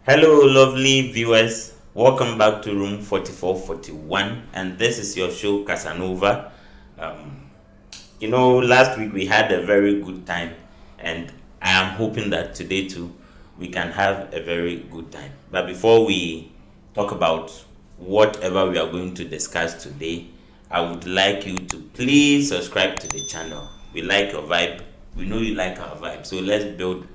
Hello, lovely viewers. Welcome back to room 4441, and this is your show Casanova. Um, last week we had a very good time, and I am hoping that today too we can have a very good time. But before we talk about whatever we are going to discuss today, I would like you to please subscribe to the channel. We like your vibe, we know you like our vibe, so let's build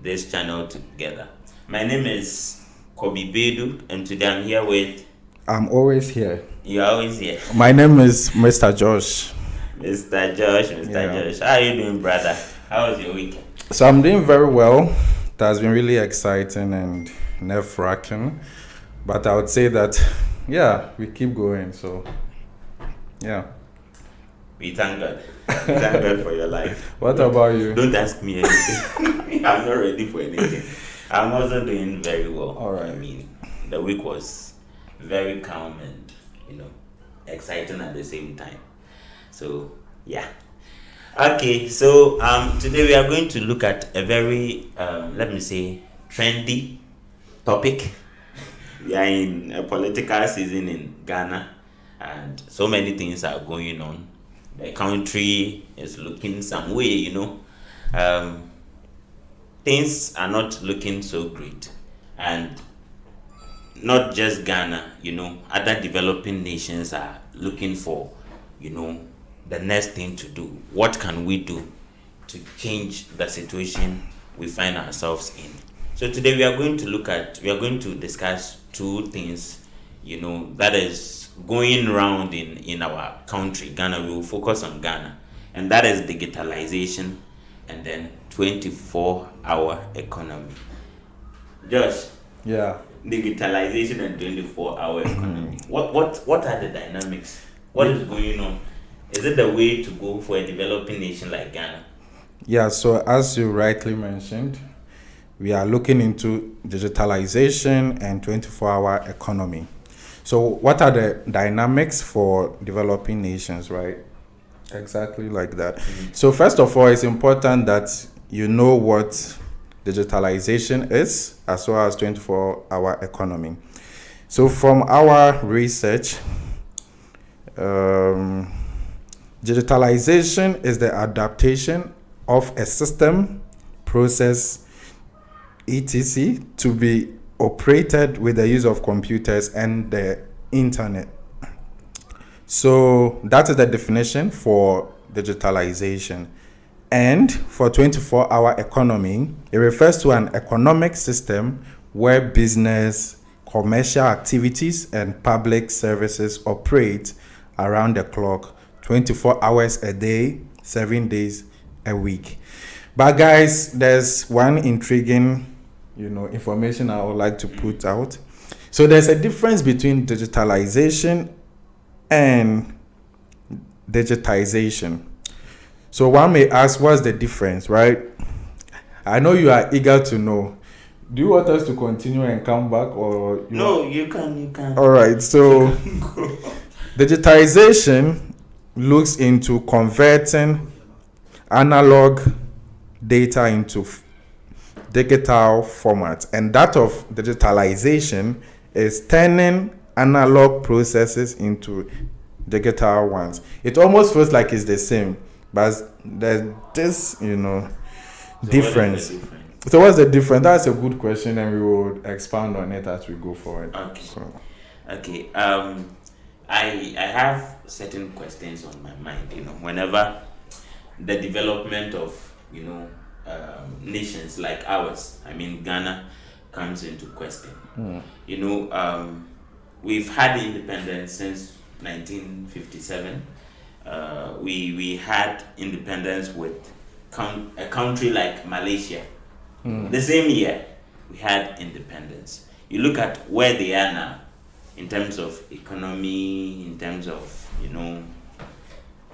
this channel together. My name is Kobe Bedu, and today I'm here with. I'm always here. You're always here. My name is Mr. Josh. Mr. Josh. How are you doing, brother? How was your week? So I'm doing very well. It has been really exciting and nerve-wracking. But I would say that, we keep going. So, yeah. We thank God. We thank God for your life. What about you? Don't ask me anything. I'm not ready for anything. I'm also doing very well. All right. I mean, the week was very calm and, exciting at the same time. So, yeah. Okay, so today we are going to look at a very, trendy topic. We are in a political season in Ghana, and so many things are going on. The country is looking some way, things are not looking so great. And not just Ghana, other developing nations are looking for, the next thing to do. What can we do to change the situation we find ourselves in? So today we are going to discuss two things, that is going around in our country, Ghana. We will focus on Ghana, and that is digitalization and then 24-hour economy. Josh. Yeah. Digitalization and 24-hour economy. What are the dynamics? What is going on? Is it the way to go for a developing nation like Ghana? Yeah, so as you rightly mentioned, we are looking into digitalization and 24-hour economy. So what are the dynamics for developing nations, right? Exactly like that. Mm-hmm. So first of all, it's important that you know what digitalization is, as well as 24-hour economy. So from our research, digitalization is the adaptation of a system, process, etc. to be operated with the use of computers and the internet. So that is the definition for digitalization. And for 24-hour economy, it refers to an economic system where business, commercial activities, and public services operate around the clock, 24 hours a day, 7 days a week. But guys, there's one intriguing, information I would like to put out. So there's a difference between digitalization and digitization. So one may ask, what's the difference, right? I know you are eager to know. Do you want us to continue and come back, or you can. All right. So digitization looks into converting analog data into digital format, and that of digitalization is turning analog processes into digital ones. It almost feels like it's the same, but there's this, difference. So what's the difference? That's a good question, and we will expand on it as we go forward. Okay. I have certain questions on my mind. Whenever the development of nations like ours, I mean Ghana, comes into question. We've had independence since 1957. We had independence with a country like Malaysia. The same year we had independence. You look at where they are now in terms of economy, in terms of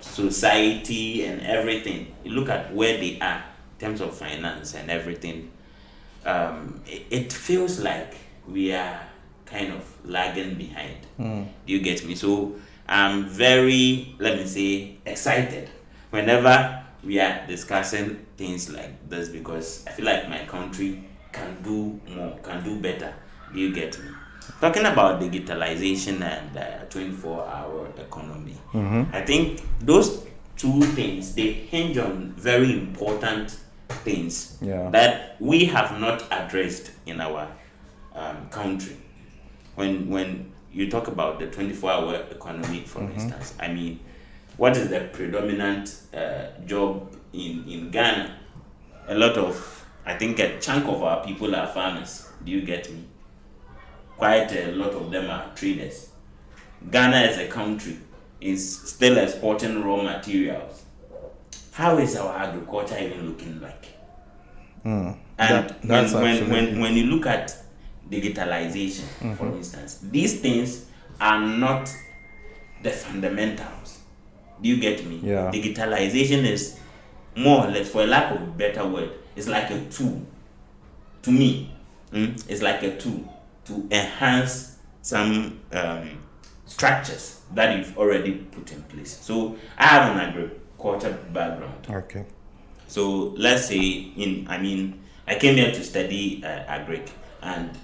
society and everything. You look at where they are in terms of finance and everything. It feels like we are kind of lagging behind. Do you get me? So I'm very, excited whenever we are discussing things like this, because I feel like my country can do more, can do better Do you get me? Talking about digitalization and 24-hour economy, I think those two things, they hinge on very important things Yeah. that we have not addressed in our country. When you talk about the 24-hour economy, for instance, I mean, what is the predominant job in Ghana? A lot of, I think a chunk of our people are farmers. Do you get me? Quite a lot of them are traders. Ghana as a country is still exporting raw materials. How is our agriculture even looking like? And That's when you look at digitalization, for instance, these things are not the fundamentals. Do you get me? Yeah. Digitalization is more or less, for a lack of a better word, it's like a tool. To me, it's like a tool to enhance some structures that you've already put in place. So I have an agriculture background. Okay. So let's say I came here to study agric, and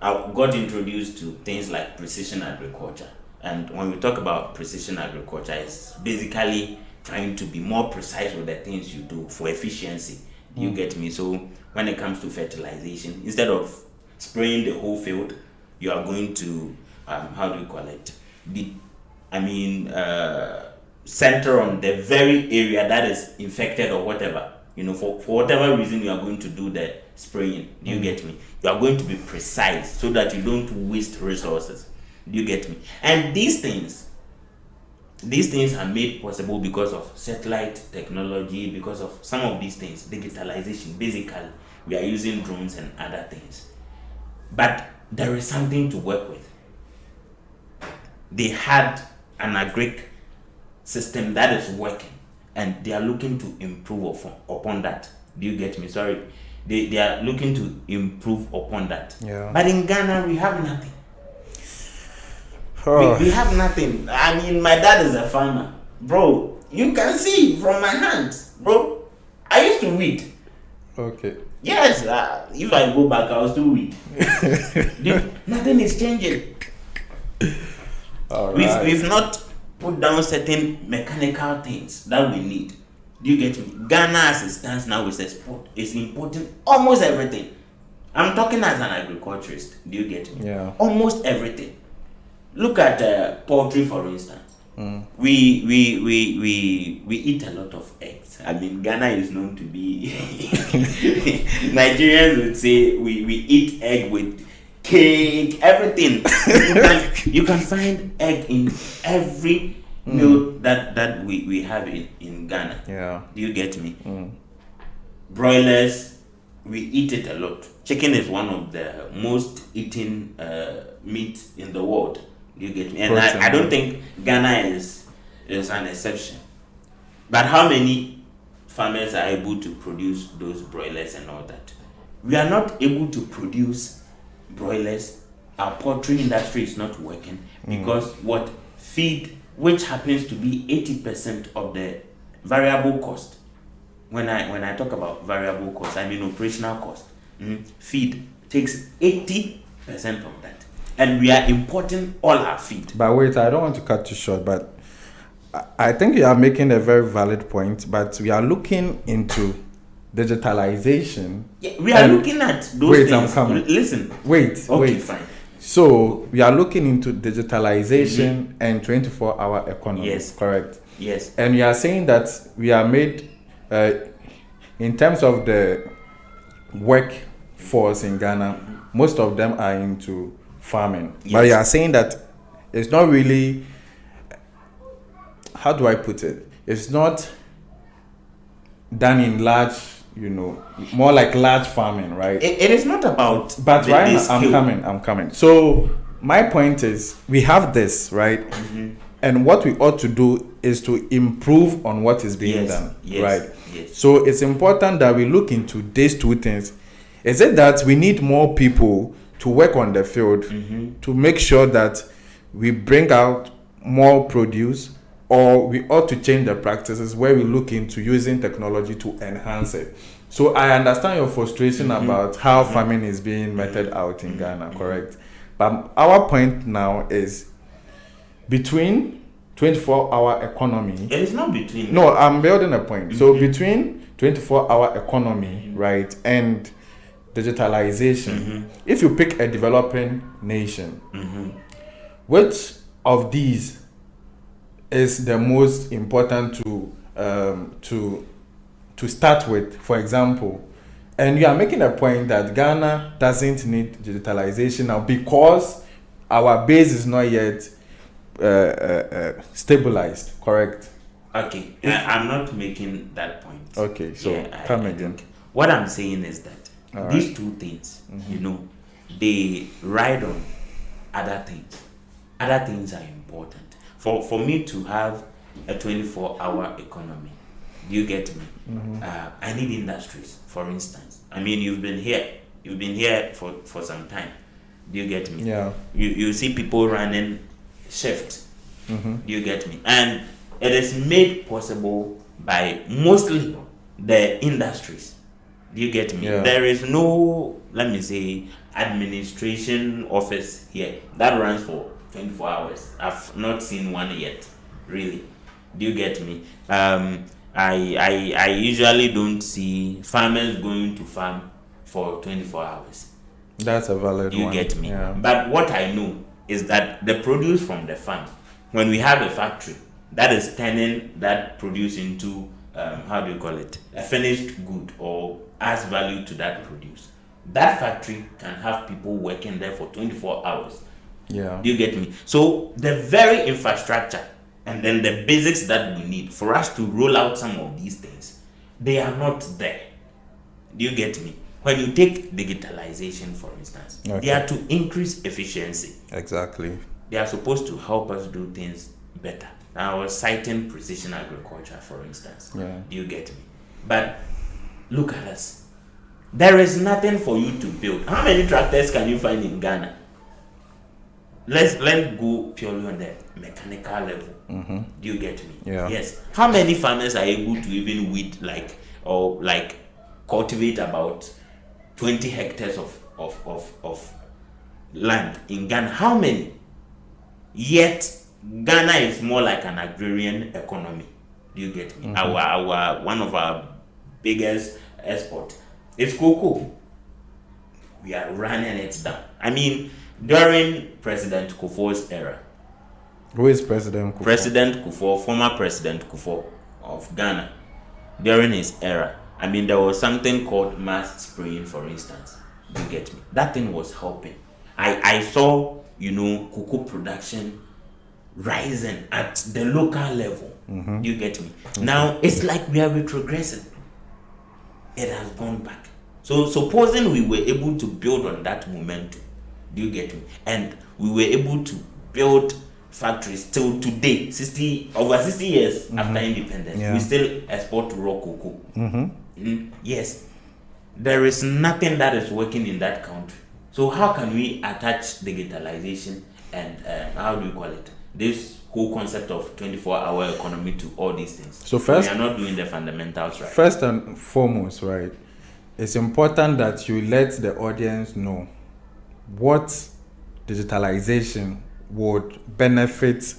I got introduced to things like precision agriculture. And when we talk about precision agriculture, it's basically trying to be more precise with the things you do for efficiency. Do you get me? So when it comes to fertilization, instead of spraying the whole field, you are going to how do you call it? Center on the very area that is infected or whatever. For whatever reason you are going to do the spraying. Do you get me? You are going to be precise so that you don't waste resources. Do you get me? And these things are made possible because of satellite technology, because of some of these things, digitalization. Basically, we are using drones and other things. But there is something to work with. They had an agric system that is working, and they are looking to improve upon that. Do you get me? Sorry. They are looking to improve upon that. Yeah. But in Ghana, we have nothing. Oh. We have nothing. My dad is a farmer. Bro, you can see from my hands. Bro, I used to weed. Okay. Yes, if I go back, I'll still weed. Nothing is changing. All right. We've not put down certain mechanical things that we need. Do you get me? Ghana as it stands now is importing almost everything. I'm talking as an agriculturist. Do you get me? Yeah. Almost everything. Look at poultry, for instance. We eat a lot of eggs. Ghana is known to be Nigerians would say we eat egg with cake, everything. You can find egg in every meal that we have in Ghana. Yeah. Do you get me? Broilers, we eat it a lot. Chicken is one of the most eaten meat in the world. Do you get me? And I don't think Ghana is an exception. But how many farmers are able to produce those broilers and all that? We are not able to produce broilers. Our poultry industry is not working because feed, which happens to be 80% of the variable cost. When I talk about variable cost, I mean operational cost. Feed takes 80% of that, and we are importing all our feed. But wait, I don't want to cut you short, but I think you are making a very valid point. But we are looking into digitalization. Yeah, we are looking at those wait, things. I'm coming. Listen. Wait. Fine. So we are looking into digitalization and 24-hour economy. Yes. Correct. Yes. And we are saying that we are made in terms of the workforce in Ghana, most of them are into farming. Yes. But you are saying that it's not really, how do I put it? It's not done in large, more like large farming, right? It is not about. But right now, I'm coming. So my point is, we have this, right? And what we ought to do is to improve on what is being done, right? Yes. So it's important that we look into these two things. Is it that we need more people to work on the field to make sure that we bring out more produce, or we ought to change the practices where we look into using technology to enhance it? So I understand your frustration about how farming is being meted out in Ghana, correct? But our point now is between 24-hour economy. It is not between. No, I'm building a point. So between 24-hour economy, right, and digitalization, if you pick a developing nation, which of these is the most important to start with, for example? And you are making a point that Ghana doesn't need digitalization now because our base is not yet stabilized, correct? Okay, I'm not making that point. Okay, so come again. What I'm saying is that these two things, they ride on other things. Other things are important. For me to have a 24-hour economy, do you get me? I need industries, for instance. I mean, you've been here for some time. Do you get me? Yeah. You see people running shift. Do you get me? And it is made possible by mostly the industries. Do you get me? Yeah. There is no, let me say, administration office here that runs for 24 hours. I've not seen one yet, really. Do you get me? I usually don't see farmers going to farm for 24 hours. That's a valid Do you one. get me? Yeah. But what I know is that the produce from the farm, when we have a factory that is turning that produce into how do you call it, a finished good, or adds value to that produce, that factory can have people working there for 24 hours. Yeah. Do you get me? So the very infrastructure and then the basics that we need for us to roll out some of these things, they are not there. Do you get me? When you take digitalization, for instance, they are to increase efficiency. Exactly. They are supposed to help us do things better. Now, I was citing precision agriculture, for instance. Yeah. Do you get me? But look at us. There is nothing for you to build. How many tractors can you find in Ghana? Let's go purely on the mechanical level. Do you get me? Yeah. Yes. How many farmers are able to even weed like cultivate about 20 hectares of land in Ghana? How many? Yet Ghana is more like an agrarian economy. Do you get me? Our one of our biggest export is cocoa. We are running it down. I mean, during President Kufuor's era. Who is President Kufuor? President Kufuor, former President Kufuor of Ghana, during his era, I mean, there was something called mass spraying, for instance. You get me? That thing was helping. I saw, cocoa production rising at the local level. You get me? Now, it's like we are retrogressing. It has gone back. So, supposing we were able to build on that momentum, do you get me? And we were able to build factories till today, over 60 years after independence, we still export raw cocoa. Yes, there is nothing that is working in that country. So how can we attach digitalization and how do you call it, this whole concept of 24-hour economy to all these things? So first, we are not doing the fundamentals right. First and foremost, right, it's important that you let the audience know what digitalization would benefit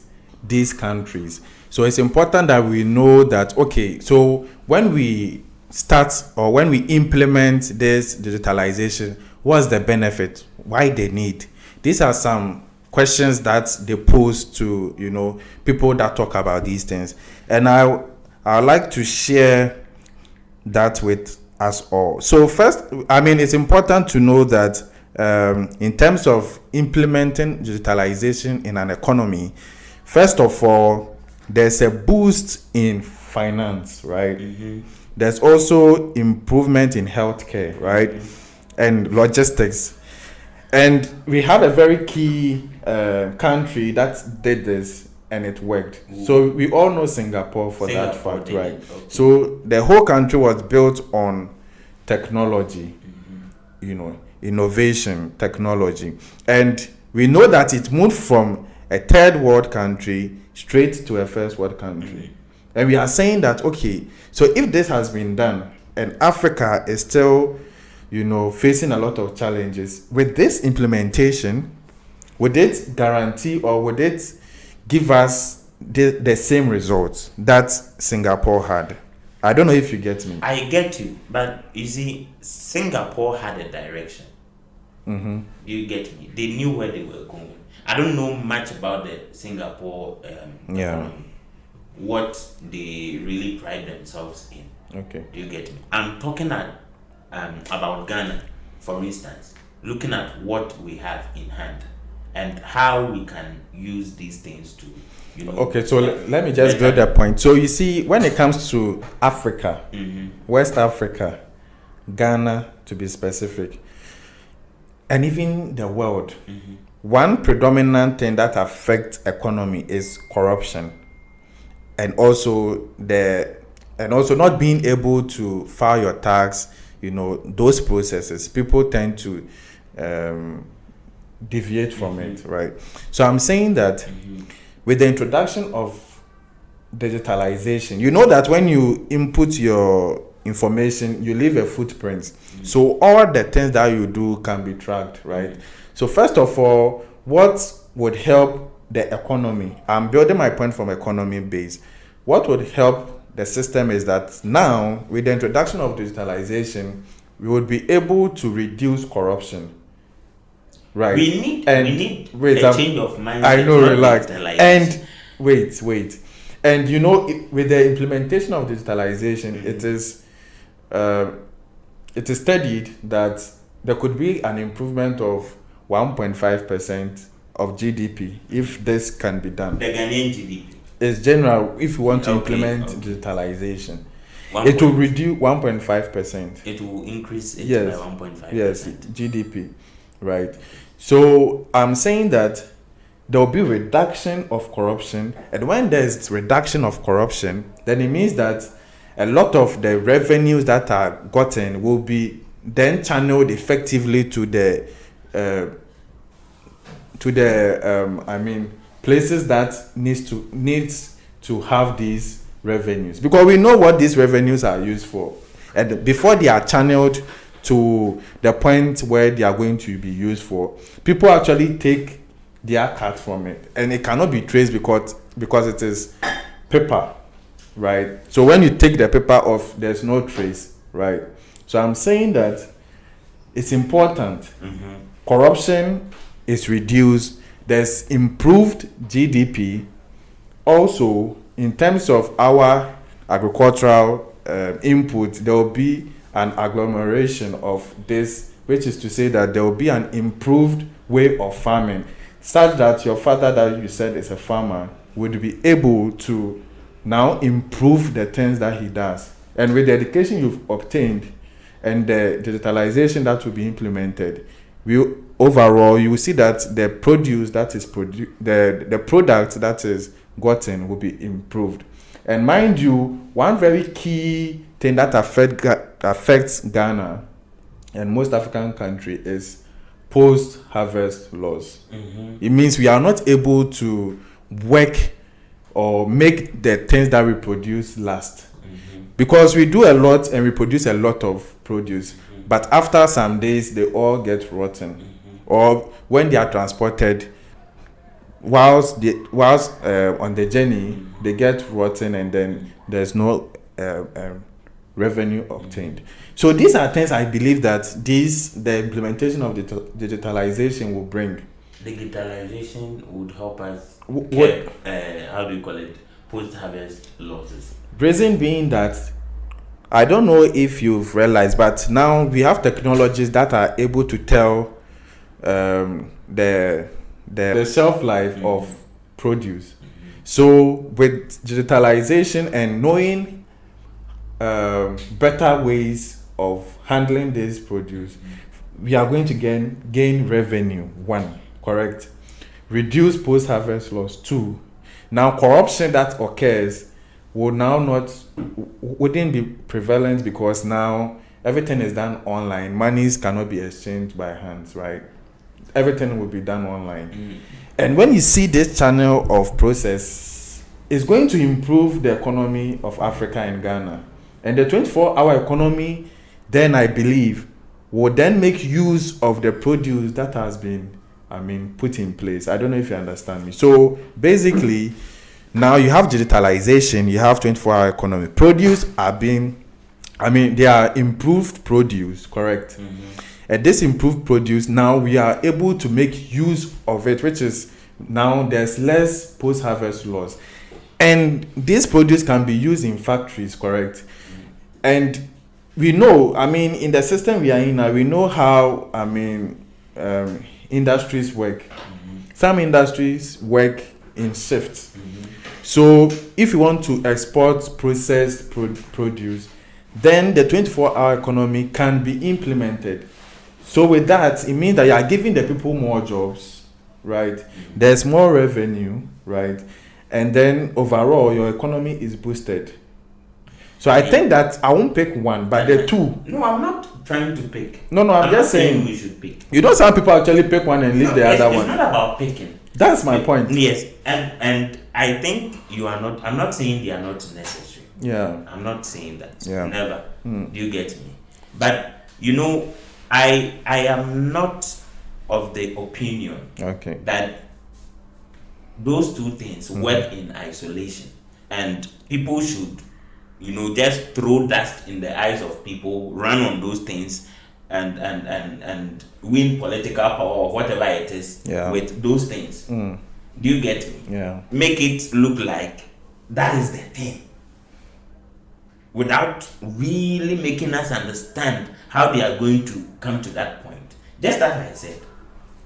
these countries. So it's important that we know that, okay, so when we start or when we implement this digitalization, what's the benefit? Why they need? These are some questions that they pose to, people that talk about these things. And I like to share that with us all. So first, I mean, it's important to know that in terms of implementing digitalization in an economy, first of all, there's a boost in finance, right? There's also improvement in healthcare, right? And logistics. And we have a very key country that did this and it worked. So we all know Singapore for that fact, right? So the whole country was built on technology, innovation, technology. And we know that it moved from a third world country straight to a first world country. And we are saying that, okay, so if this has been done, and Africa is still, facing a lot of challenges. With this implementation, would it guarantee or would it give us the same results that Singapore had? I don't know if you get me. I get you, but you see, Singapore had a direction. You get me? They knew where they were going. I don't know much about the Singapore economy, what they really pride themselves in. Okay. You get me? I'm talking about Ghana, for instance, looking at what we have in hand and how we can use these things to, Okay, so let me just build that point. So you see, when it comes to Africa, West Africa, Ghana to be specific, and even the world, one predominant thing that affects economy is corruption, and also not being able to file your tax. Those processes, people tend to deviate from it, right? So I'm saying that with the introduction of digitalization, that when you input your information, you leave a footprint. So all the things that you do can be tracked, right? So first of all, what would help the economy? I'm building my point from economy base. What would help the system is that now, with the introduction of digitalization, we would be able to reduce corruption. Right. We need a change of mindset. I know, relax. And wait. And with the implementation of digitalization, it is studied that there could be an improvement of 1.5% of GDP if this can be done. The Ghanaian GDP. It's general if you want to implement digitalization. It will reduce 1.5%. It will increase it by 1.5%. Yes, GDP. Right. So I'm saying that there will be reduction of corruption, and when there's reduction of corruption, then it means that a lot of the revenues that are gotten will be then channeled effectively to the places that needs to have these revenues, because we know what these revenues are used for, and before they are channeled to the point where they are going to be used for, people actually take their cut from it, and it cannot be traced because it is paper, right? So when you take the paper off, there's no trace, right? So I'm saying that it's important. Corruption is reduced. There's improved GDP. Also, in terms of our agricultural input, there will be an agglomeration of this, which is to say that there will be an improved way of farming, such that your father that you said is a farmer would be able to now improve the things that he does. And with the education you've obtained and the digitalization that will be implemented, overall you will see that the produce that is the product that is gotten will be improved. And mind you, one very key thing that affects Ghana and most African countries is post-harvest loss. It means we are not able to work or make the things that we produce last, because we do a lot and we produce a lot of produce, but after some days they all get rotten, or when they are transported, whilst on the journey they get rotten, and then there's no revenue obtained. So these are things I believe that the implementation of the digitalization will bring. Digitalization would help us how do you call it, post-harvest losses. Reason being that, I don't know if you've realized, but now we have technologies that are able to tell the shelf life of produce. So with digitalization and knowing better ways of handling this produce, we are going to gain revenue. One, correct. Reduce post-harvest loss. Two, now corruption that occurs wouldn't be prevalent, because now everything is done online. Monies cannot be exchanged by hands, right? Everything will be done online. And when you see this channel of process, it's going to improve the economy of Africa and Ghana, And the 24-hour economy, then I believe, will then make use of the produce that has been, put in place. I don't know if you understand me. So basically, now you have digitalization, you have 24-hour economy. Produce are being, they are improved produce, correct? And this improved produce, now we are able to make use of it, which is now there's less post-harvest loss. And this produce can be used in factories, correct? And we know, in the system we are in now, we know how, industries work. Some industries work in shifts. So if you want to export processed produce, then the 24-hour economy can be implemented. So with that, it means that you are giving the people more jobs, right? There's more revenue, right? And then overall, your economy is boosted. So I think that I won't pick one, but the two. No, I'm not trying to pick. No, I'm just saying we should pick. You know, some people actually pick one and leave the other one. It's not about picking. That's my point. Yes, and I think you are not. I'm not saying they are not necessary. Yeah. I'm not saying that. Yeah. Never. Do you get me? But I am not of the opinion that those two things work in isolation, and people should just throw dust in the eyes of people, run on those things, and win political power or whatever it is with those things. Do you get me? Yeah. Make it look like that is the thing, without really making us understand how they are going to come to that point. Just as I said,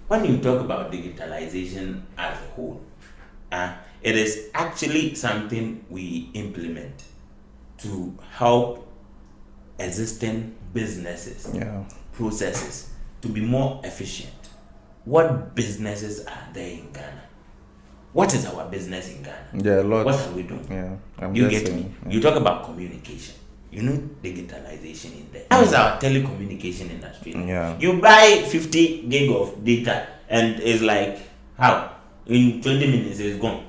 when you talk about digitalization as a whole, it is actually something we implement to help existing businesses, processes to be more efficient. What businesses are there in Ghana? What is our business in Ghana? Yeah, a lot. What are we doing? Yeah, you get me? You talk about communication. Digitalization in there. How is our telecommunication industry? Yeah. You buy 50 gig of data and it's like, how? In 20 minutes it's gone.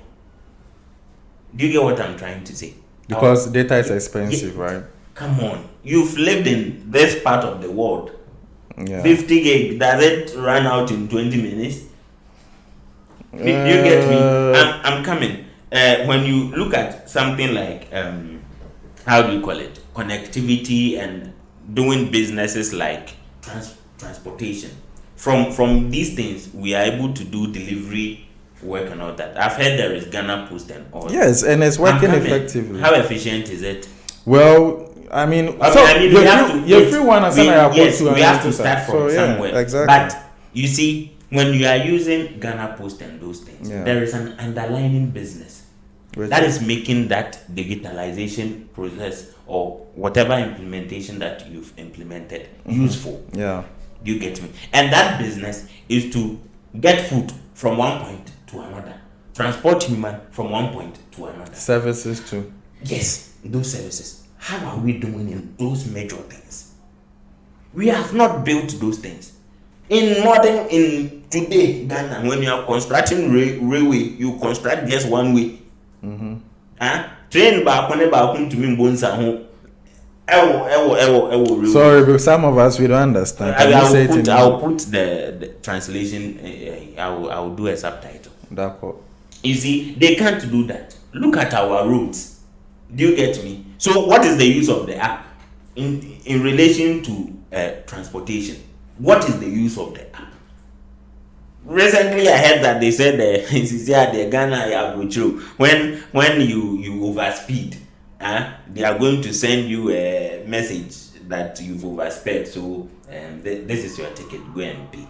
Do you get what I'm trying to say? Because data is expensive, right? Come on. You've lived in this part of the world. Yeah. 50 gig, does it run out in 20 minutes? You get me? I'm coming. When you look at something like, how do you call it? Connectivity and doing businesses like transportation. From these things, we are able to do delivery work and all that. I've heard there is Ghana Post and all. Yes, and it's working effectively. How efficient is it? Well, we have to start from somewhere. Exactly. But you see, when you are using Ghana Post and those things, there is an underlying business that is making that digitalization process or whatever implementation that you've implemented useful. Yeah. Do you get me? And that business is to get food from one point to another, transport human from one point to another. Services too. Yes, those services. How are we doing in those major things? We have not built those things. In today Ghana, when you are constructing railway, you construct just one way. Train back to me bonsa home. Sorry, but some of us we don't understand. I'll put the translation. I will do a subtitle. You see, they can't do that. Look at our roads. Do you get me? So, what is the use of the app in relation to transportation? What is the use of the app? Recently, I heard that they said the Ghana when you overspeed, they are going to send you a message that you've oversped. So this is your ticket. Go and pay.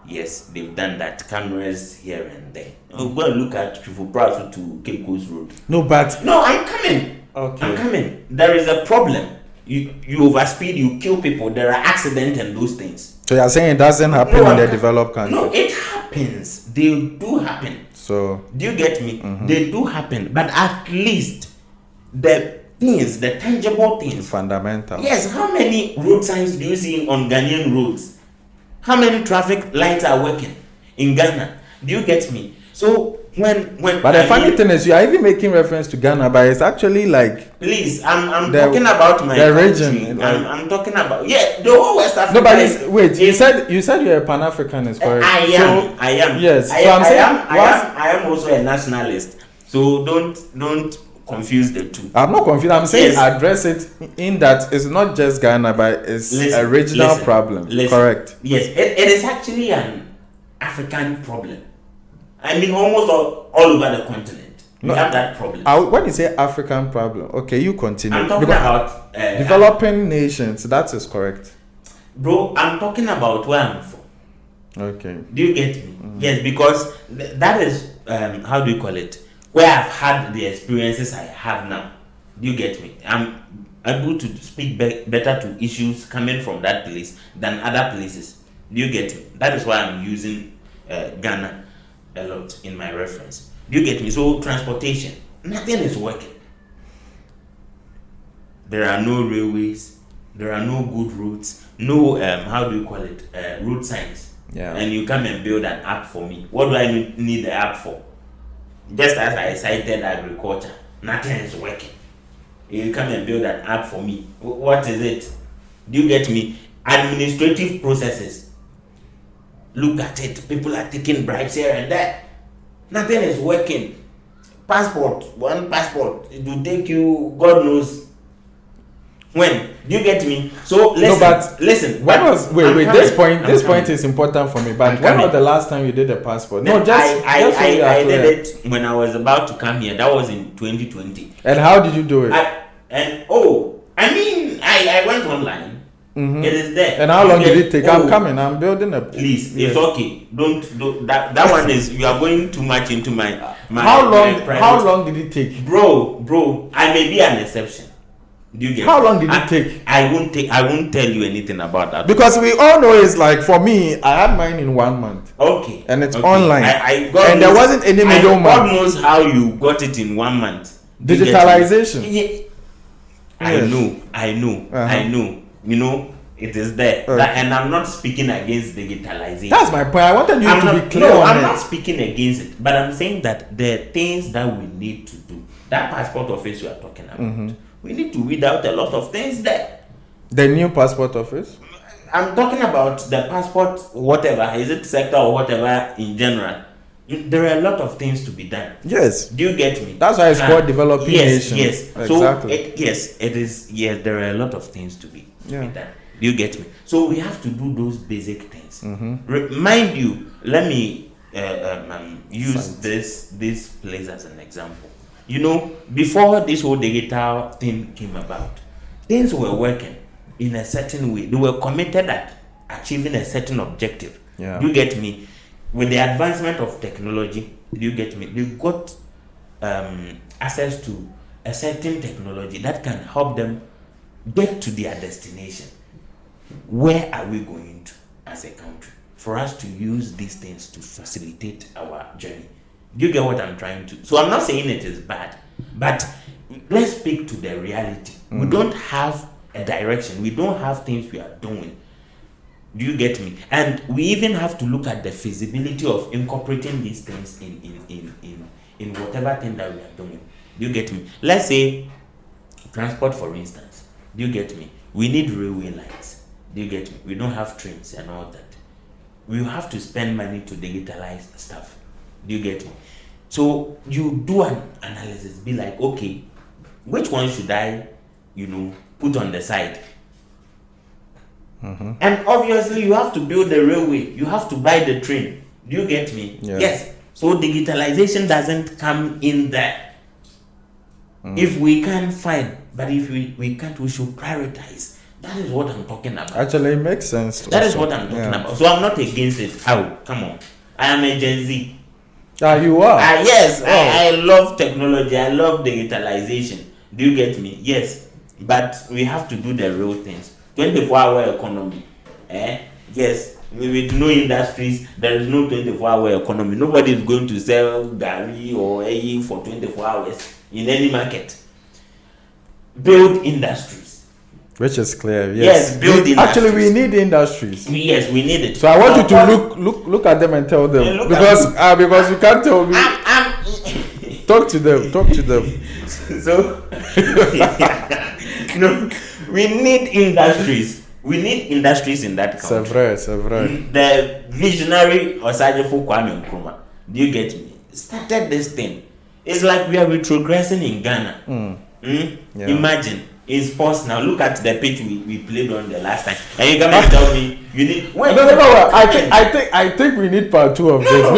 Yes, they've done that. Cameras here and there. Go and look at Chifu to Cape Coast Road. No, I'm coming. Okay. I'm coming. There is a problem. You overspeed, you kill people. There are accidents and those things. So you're saying it doesn't happen in the developed countries? No, it happens. They do happen. So do you get me? They do happen, but at least the things, the tangible things, fundamental. Yes. How many road signs do you see on Ghanaian roads? How many traffic lights are working in Ghana? Do you get me? So But the funny thing is, you are even making reference to Ghana, but it's actually like. Please, I'm talking about my region. I'm talking about the whole West Africa. No, but wait. You said you're a Pan-Africanist, correct? I am. Yes. I am also a nationalist. So don't confuse the two. I'm not confused. I'm saying address it in that it's not just Ghana, but it's a regional problem. Correct. Yes, it is actually an African problem. I mean, almost all over the continent. We have that problem. When you say African problem, okay, you continue. I'm talking about developing nations. That is correct. Bro, I'm talking about where I'm from. Okay. Do you get me? Yes, because that is, how do you call it? Where I've had the experiences I have now. Do you get me? I'm able to speak better to issues coming from that place than other places. Do you get me? That is why I'm using Ghana a lot in my reference. Do you get me? So transportation, nothing is working. There are no railways, there are no good routes, no how do you call it, road signs. Yeah. And you come and build an app for me. What do I need the app for? Just as I cited agriculture, nothing is working. You come and build an app for me. What is it? Do you get me? Administrative processes. Look at it. People are taking bribes here and there. Nothing is working. One passport, it will take you, God knows when. Do you get me? So listen. This point is important for me. But when was the last time you did a passport? I did it when I was about to come here. That was in 2020. And how did you do it? I went online. Mm-hmm. It is there. And how long did it take? I'm coming. I'm building a. Please, it's okay. Don't that one is, you are going too much into my. How long did it take, bro? I may be an exception. Do you get? How long did it take? I won't tell you anything about that. Because we all know it's like, for me, I had mine in 1 month. Okay. And it's online. There wasn't any middleman. God knows how you got it in 1 month. Digitalization. I know. You know, it is there. Okay. And I'm not speaking against digitalization. That's my point. I wanted you to be clear. I'm not speaking against it, but I'm saying that there are things that we need to do. That passport office you are talking about, we need to weed out a lot of things there. The new passport office? I'm talking about the passport, whatever, is it sector or whatever in general. There are a lot of things to be done. Yes. Do you get me? That's why it's called developing nation. Yes. Exactly. So there are a lot of things to be done. Do you get me? So we have to do those basic things. Mind you, let me use this place as an example. You know, before this whole digital thing came about, things were working in a certain way. They were committed at achieving a certain objective. Yeah. Do you get me? With the advancement of technology, do you get me? They got access to a certain technology that can help them get to their destination. Where are we going to as a country for us to use these things to facilitate our journey? Do you get what I'm trying to? So I'm not saying it is bad, but let's speak to the reality. We don't have a direction. We don't have things we are doing. Do you get me? And we even have to look at the feasibility of incorporating these things in whatever thing that we are doing. Do you get me? Let's say transport, for instance. Do you get me? We need railway lines. Do you get me? We don't have trains and all that. We have to spend money to digitalize stuff. Do you get me? So you do an analysis. Be like, okay, which one should I, put on the side? And obviously you have to build the railway, you have to buy the train. Do you get me? Yes. So digitalization doesn't come in there. If we can, fine, but if we can't, we should prioritize. That is what I'm talking about. Actually, it makes sense. That is what I'm talking about. So I'm not against it. Oh, come on, I am a Gen Z. You are? Yes. I love technology, I love digitalization. Do you get me? Yes, but we have to do the real things. 24-hour economy. Yes, with no industries, there is no 24-hour economy. Nobody is going to sell Gary or AE for 24 hours in any market. Build industries. Which is clear. Yes, build industries. Actually, we need industries. Yes, we need it. So I want you to look at them and tell them, because you can't tell me. Talk to them. So, we need industries. We need industries in that country. C'est vrai. The visionary Osajifo Kwame Nkrumah, do you get me? Started this thing. It's like we are retrogressing in Ghana. Yeah. Imagine in sports now. Look at the pitch we played on the last time, and you gonna tell me you need. Wait, No. I think we need part 2 of this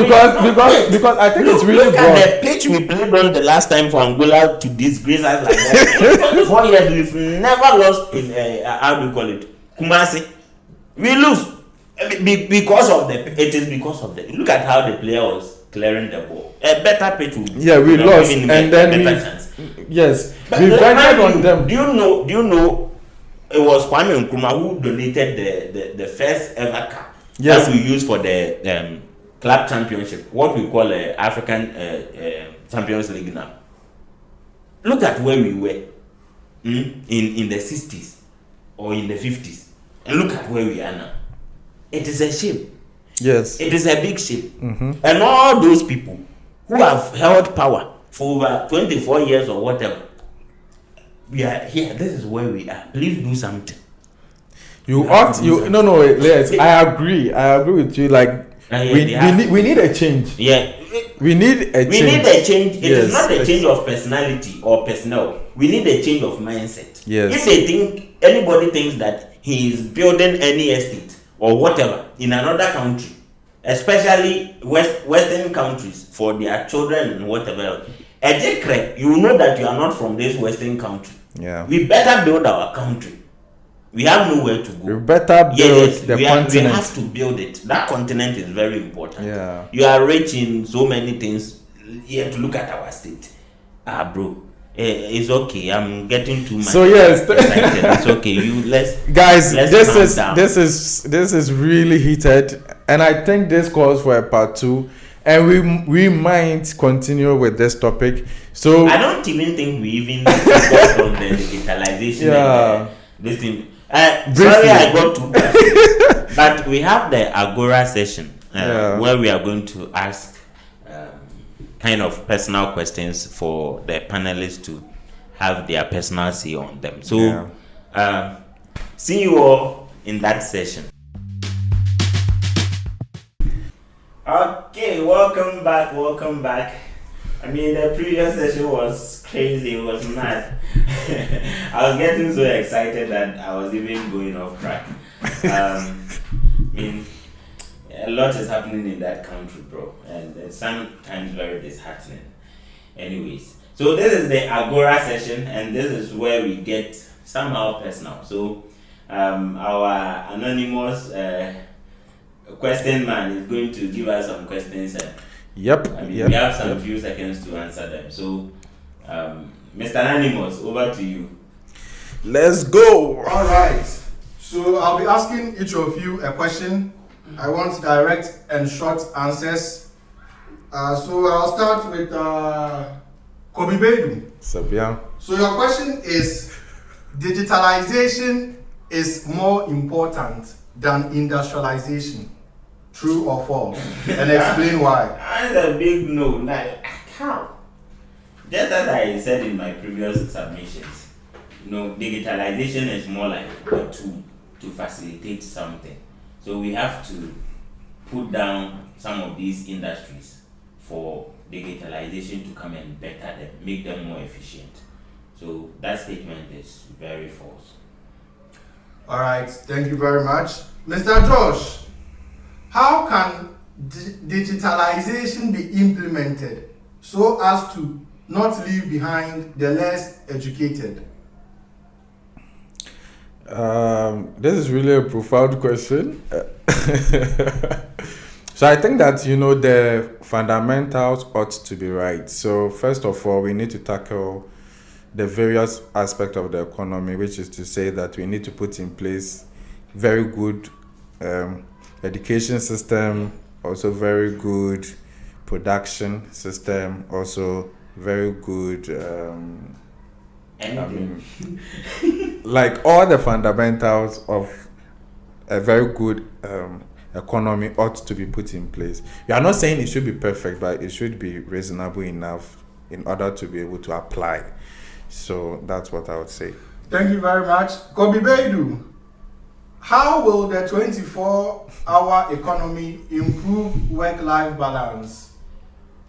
because I think it's really look broad. at the pitch we played on the last time for Angola to disgrace us like that. In 24 years, we've never lost in how do you call it? Kumasi. We lose because of the. It is because of the. Look at how the player was clearing the ball. A better pitch would. Yeah, we lost, and then yes, we ventured on them. Do you know? It was Kwame Nkrumah who donated the first ever cup that we use for the club championship. What we call African Champions League now. Look at where we were in the 60s or in the 50s. And look at where we are now. It is a shame. Yes. It is a big shame. And all those people who have held power for over 24 years or whatever, we are here. This is where we are. Please do something. Yes, I agree with you. Like, we need a change. Yeah. We need a change. We need a change. It is not a change of personality or personnel. We need a change of mindset. Yes. If anybody thinks that he is building any estate or whatever in another country, especially Western countries, for their children and whatever else, you know that you are not from this Western country. Yeah. We better build our country. We have nowhere to go. We better build the continent. We have to build it. That continent is very important. Yeah. You are rich in so many things. You have to look at our state. Bro. It's okay. I'm getting too much. So yes, it's okay. Guys, let's this is really heated, and I think this calls for a part 2, and we might continue with this topic. So I don't even think we even focused on the digitalization. Yeah. This thing. Sorry, I got to. But we have the Agora session where we are going to ask kind of personal questions for the panelists to have their personal say on them. So, see you all in that session. Okay, welcome back. I mean, the previous session was crazy, it was mad. I was getting so excited that I was even going off track. I mean, a lot is happening in that country, bro, and it's sometimes very disheartening. Anyways, so this is the Agora session, and this is where we get somehow personal. So, our anonymous question man is going to give us some questions. Yep. We have some few seconds to answer them. So, Mr. Anonymous, over to you. Let's go. All right. So I'll be asking each of you a question. I want direct and short answers. So I'll start with Kobe Bedu. Sabian. So your question is, digitalization is more important than industrialization. True or false? And explain why. That's a big no. Like, how? Just as I said in my previous submissions, digitalization is more like a tool to facilitate something. So we have to put down some of these industries for digitalization to come and better them, make them more efficient. So that statement is very false. All right. Thank you very much. Mr. Josh, how can digitalization be implemented so as to not leave behind the less educated? This is really a profound question. So I think that, the fundamentals ought to be right. So first of all, we need to tackle the various aspects of the economy, which is to say that we need to put in place very good education system, also very good production system, also very good like all the fundamentals of a very good economy ought to be put in place. We are not saying it should be perfect, but it should be reasonable enough in order to be able to apply. So that's what I would say. Thank you very much. Kobe Beidu, how will the 24-hour economy improve work-life balance?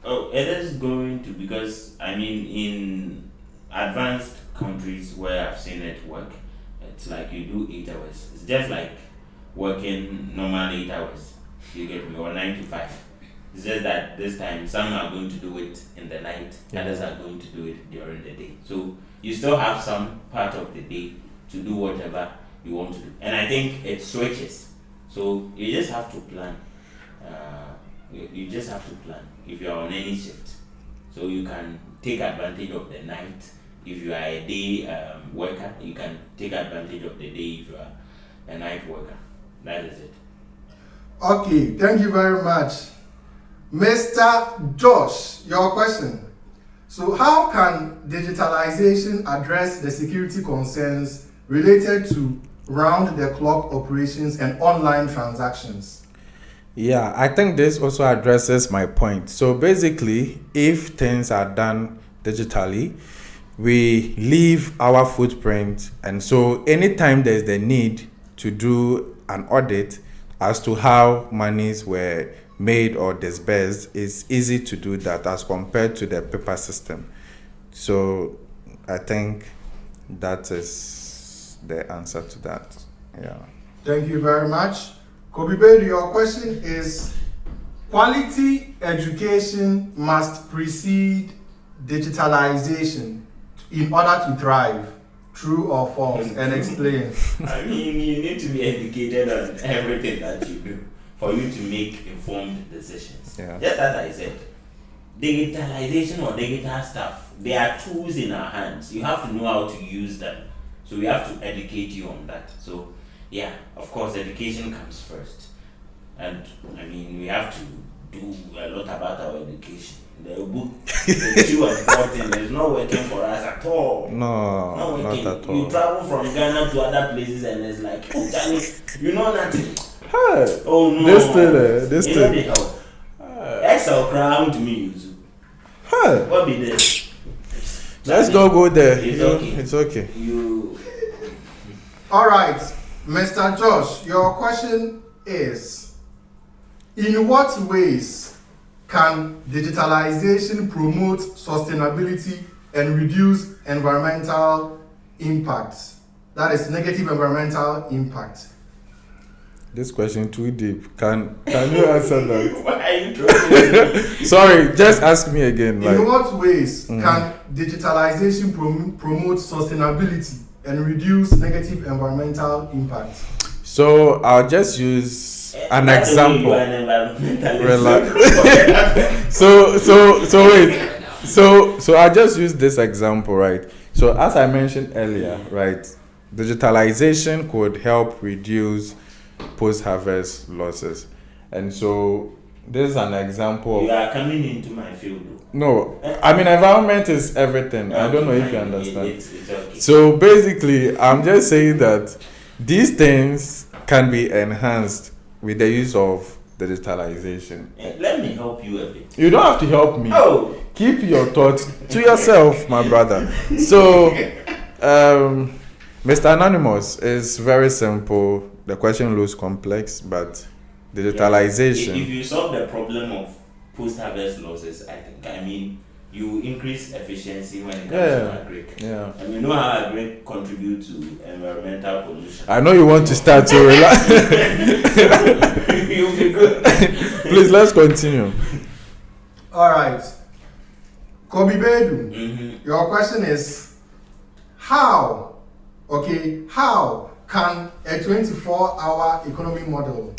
Oh, it is going to, because I mean, in advanced countries where I've seen it work, it's like you do 8 hours. It's just like working normal 8 hours. You get me, or 9 to 5. It's just that this time some are going to do it in the night, others are going to do it during the day. So you still have some part of the day to do whatever you want to do. And I think it switches. So you just have to plan. You just have to plan if you are on any shift. So you can take advantage of the night. If you are a day worker, you can take advantage of the day if you are a night worker. That is it. Okay, thank you very much. Mr. Josh, your question. So how can digitalization address the security concerns related to round-the-clock operations and online transactions? Yeah, I think this also addresses my point. So basically, if things are done digitally, we leave our footprint, and so anytime there's the need to do an audit as to how monies were made or disbursed, it's easy to do that as compared to the paper system. So I think that is the answer to that. Yeah. Thank you very much. Kobe Beidu, your question is, quality education must precede digitalization in order to thrive. True or false? And explain. I mean, you need to be educated on everything that you do for you to make informed decisions. Yeah. Just as I said, digitalization or digital stuff, they are tools in our hands. You have to know how to use them. So we have to educate you on that. So yeah, of course, education comes first. And I mean, we have to do a lot about our education. The book, the 2 and 14 is not working for us at all. No, not at all. You travel from Ghana to other places and it's like, oh, Johnny, you know nothing. Hey, Oh no. this you still. know the help. Excel crown to me, you. Hey, What be this? let's go there. It's okay. It's okay. You. All right, Mr. Josh, your question is, in what ways can digitalization promote sustainability and reduce environmental impact? That is negative environmental impact. This question too deep. Can you answer that? Why are you throwing me? Sorry, just ask me again. In what ways can digitalization promote sustainability and reduce negative environmental impact? So I'll just use an example. You are an environmentalist. Relax. So wait. So I just use this example, right? So as I mentioned earlier, right, digitalization could help reduce post-harvest losses, and so this is an example. You are coming into my field. No, I mean environment is everything. I don't know if you Fine. understand. It's okay. So basically, I'm just saying that these things can be enhanced with the use of digitalization. Let me help you a bit. You don't have to help me. Oh. Keep your thoughts to yourself, my brother. So, Mr. Anonymous, is very simple. The question looks complex, but digitalization. If you solve the problem of post-harvest losses, I mean, you increase efficiency when it comes to agric. Yeah. And we know how agric contribute to environmental pollution. I know you want to start to relax. You'll be good. Please, let's continue. All right. Kobe Beidu, your question is, how can a 24-hour economy model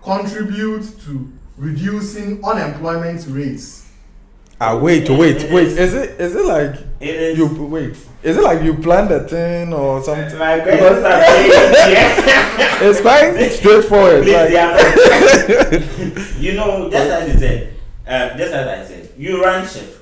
contribute to reducing unemployment rates? Wait. Is it like It is. you wait? Is it like you planned a thing or something? My questions are saying, It's quite straightforward. please, Like, yeah. You know, just as I said, you run shift.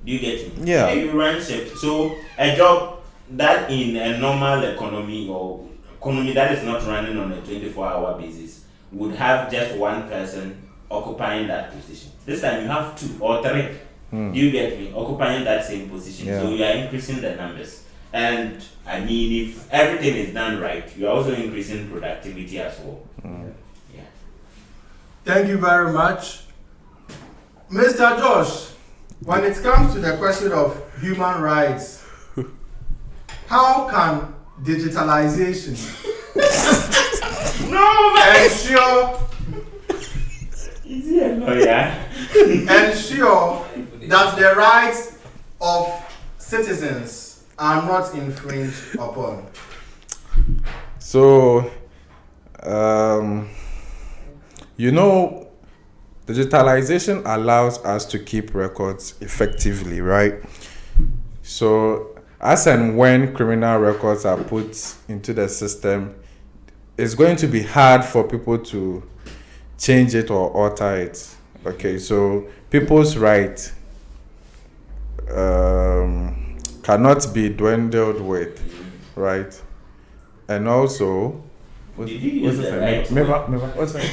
Do you get me? Yeah. You run shift. So a job that in a normal economy or economy that is not running on a 24-hour basis would have just one person occupying that position. This time you have 2 or 3. Do you get me? Occupying that same position. Yeah. So you are increasing the numbers. And I mean, if everything is done right, you are also increasing productivity as well. Yeah. Thank you very much. Mr. Josh, when it comes to the question of human rights, how can digitalization ensure that the rights of citizens are not infringed upon? So, digitalization allows us to keep records effectively, right? So, as and when criminal records are put into the system, it's going to be hard for people to change it or alter it. Okay, so people's rights cannot be dwindled with, right? And also, Did you use the right what's that?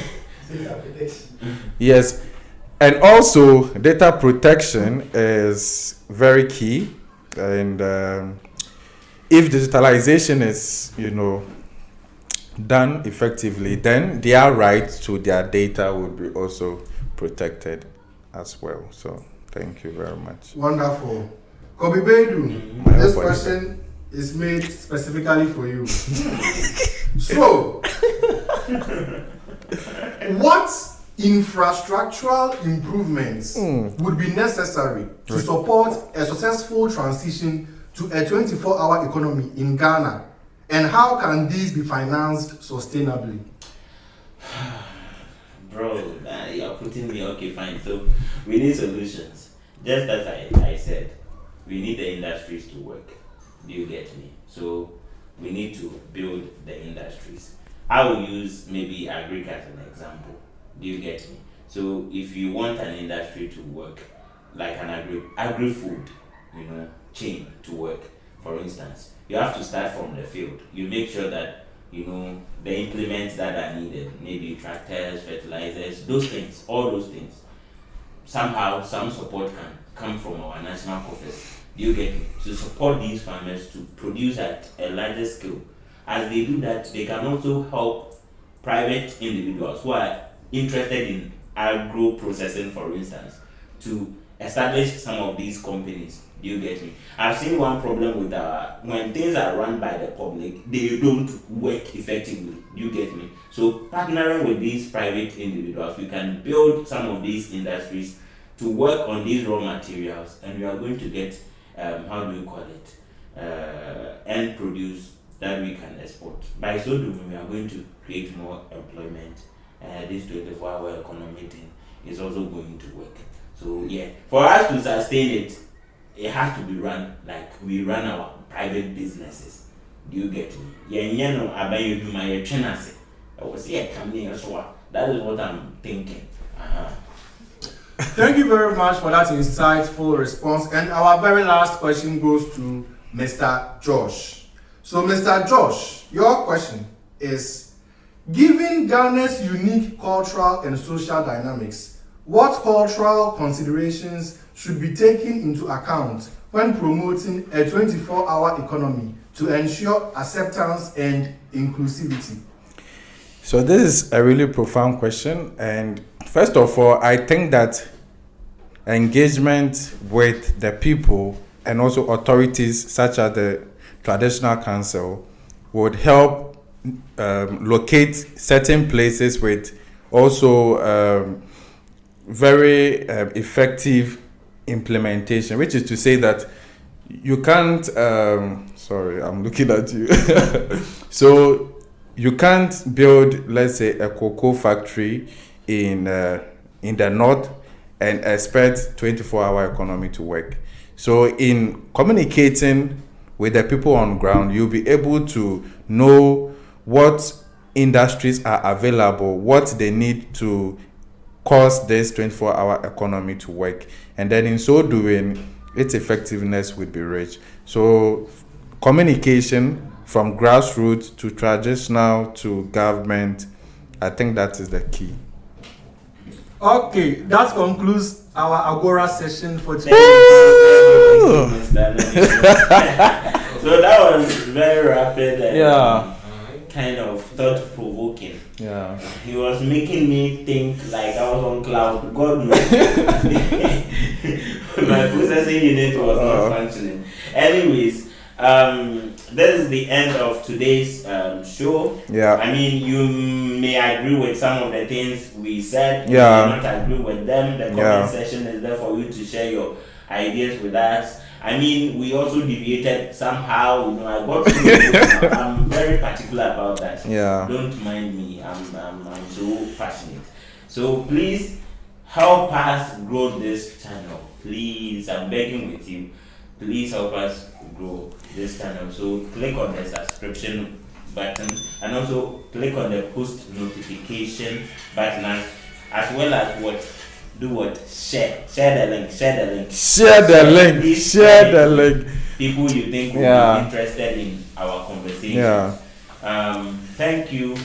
Yes, and also data protection is very key. And if digitalization is, done effectively, then their rights to their data would be also protected as well. So, thank you very much. Wonderful. Kobe Bedu, this question is made specifically for you. So, what infrastructural improvements would be necessary to support a successful transition to a 24-hour economy in Ghana? And how can these be financed sustainably? Bro, you're putting me, okay, fine. So, we need solutions. Just as I said, we need the industries to work. Do you get me? So, we need to build the industries. I will use maybe agric as an example. Do you get me? So, if you want an industry to work, like an agri-food, chain to work, for instance, you have to start from the field. You make sure that, the implements that are needed, maybe tractors, fertilizers, those things, all those things. Somehow, some support can come from our national coffers. Do you get me? To support these farmers to produce at a larger scale. As they do that, they can also help private individuals who are interested in agro processing, for instance, to establish some of these companies. Do you get me? I've seen one problem with when things are run by the public, they don't work effectively. Do you get me? So partnering with these private individuals, we can build some of these industries to work on these raw materials, and we are going to get end produce that we can export. By so doing, we are going to create more employment. This 24-hour economy thing is also going to work. So yeah, for us to sustain it, it has to be run like we run our private businesses. Do you get me? That is what I'm thinking. Thank you very much for that insightful response. And our very last question goes to Mr. Josh. So, Mr. Josh, your question is, given Ghana's unique cultural and social dynamics, what cultural considerations should be taken into account when promoting a 24-hour economy to ensure acceptance and inclusivity? So this is a really profound question, and first of all, I think that engagement with the people and also authorities such as the traditional council would help locate certain places with also very effective implementation, which is to say that you can't sorry, I'm looking at you. So you can't build, let's say, a cocoa factory in the north and expect 24-hour economy to work. So in communicating with the people on ground, you'll be able to know what industries are available, what they need to cause this 24-hour economy to work. And then in so doing, its effectiveness would be reached. So communication from grassroots to traditional to government, I think that is the key. Okay, that concludes our Agora session for today. Thank you, so that was very rapid and kind of thought-provoking. Yeah. He was making me think like I was on cloud. God knows. My processing unit was not functioning. Anyways, this is the end of today's show. Yeah. I mean, you may agree with some of the things we said. Yeah. You may not agree with them. The comment section is there for you to share your ideas with us. I mean, we also deviated somehow. You know, I got to I'm very particular about that. Yeah. Don't mind me. I'm so passionate. So please help us grow this channel. Please, I'm begging with you. Please help us grow this channel. So click on the subscription button and also click on the post notification button as well as share the link. Share the link. People you think will be interested in our conversation. Yeah. Thank you.